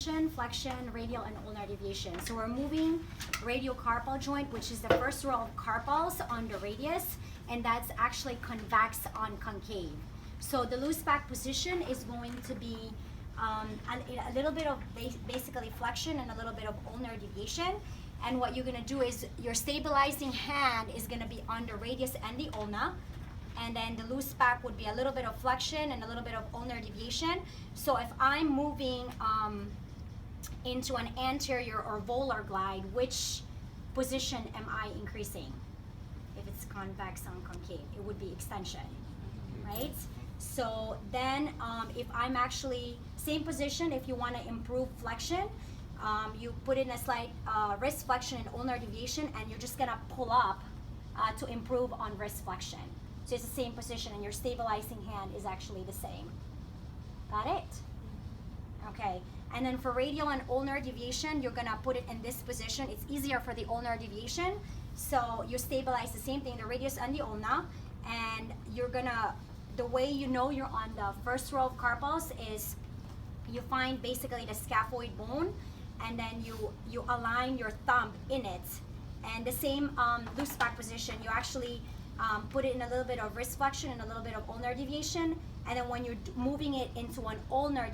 extension, flexion, radial, and ulnar deviation. So we're moving radial carpal joint, which is the first row of carpals on the radius, and that's actually convex on concave. So the loose back position is going to be a little bit of basically flexion and a little bit of ulnar deviation. And what you're gonna do is your stabilizing hand is gonna be on the radius and the ulna, and then the loose back would be a little bit of flexion and a little bit of ulnar deviation. So if I'm moving into an anterior or volar glide, which position am I increasing? If it's convex on concave, it would be extension, right? So then if I'm actually, same position, if you want to improve flexion, you put in a slight wrist flexion and ulnar deviation, and you're just gonna pull up to improve on wrist flexion. So it's the same position, and your stabilizing hand is actually the same. Got it? Okay. And then for radial and ulnar deviation, you're gonna put it in this position. It's easier for the ulnar deviation. So you stabilize the same thing, the radius and the ulna, and you're gonna, the way you know you're on the first row of carpals is you find basically the scaphoid bone, and then you align your thumb in it. And the same loose back position, you actually put it in a little bit of wrist flexion and a little bit of ulnar deviation, and then when you're moving it into an ulnar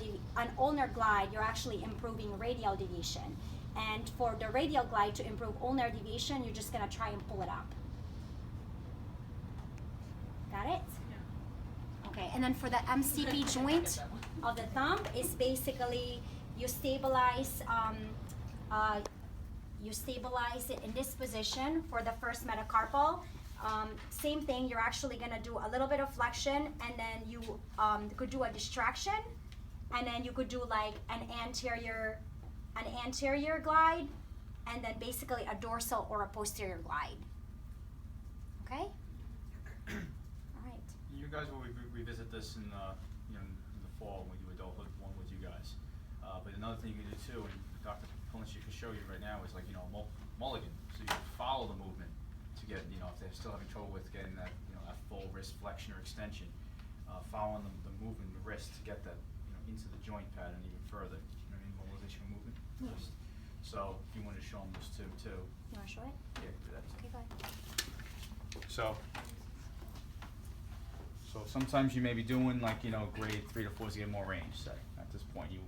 glide, you're actually improving radial deviation. And for the radial glide to improve ulnar deviation, you're just gonna try and pull it up. Got it? Yeah. Okay, and then for the MCP joint of the thumb is basically you stabilize it in this position for the first metacarpal. Same thing, you're actually gonna do a little bit of flexion, and then you could do a distraction, and then you could do like an anterior glide, and then basically a dorsal or a posterior glide. Okay? All right. You guys will revisit this in in the fall when we do adulthood one with you guys. But another thing you can do too, and Dr. Polinsky could show you right now, is like mulligan. So you follow the movement to get, if they're still having trouble with getting that, that full wrist flexion or extension, following the movement, the wrist to get that, into the joint pattern even further. You know what I mean? Mobilization of movement. Yes. So if you want to show them this too. You want to show it? Yeah, do that. Okay, go ahead. So sometimes you may be doing like, grade 3 to 4 to get more range, say. At this point, you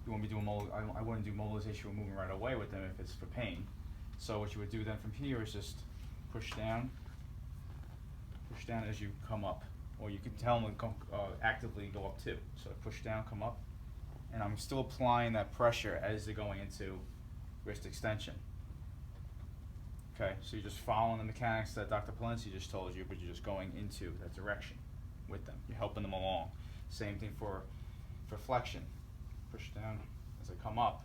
won't be doing I wouldn't do mobilization or movement right away with them if it's for pain. So what you would do then from here is just push down as you come up. Or you can tell them to actively go up too. So push down, come up. And I'm still applying that pressure as they're going into wrist extension. Okay, so you're just following the mechanics that Dr. Polinsky just told you, but you're just going into that direction with them. You're helping them along. Same thing for flexion. Push down as I come up,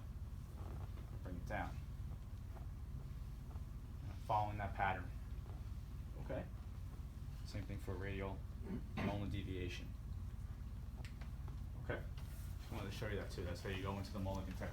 bring it down. Following that pattern. Okay? Same thing for radial and ulnar deviation. Okay? Just wanted to show you that too. That's how you go into the mulligan technique.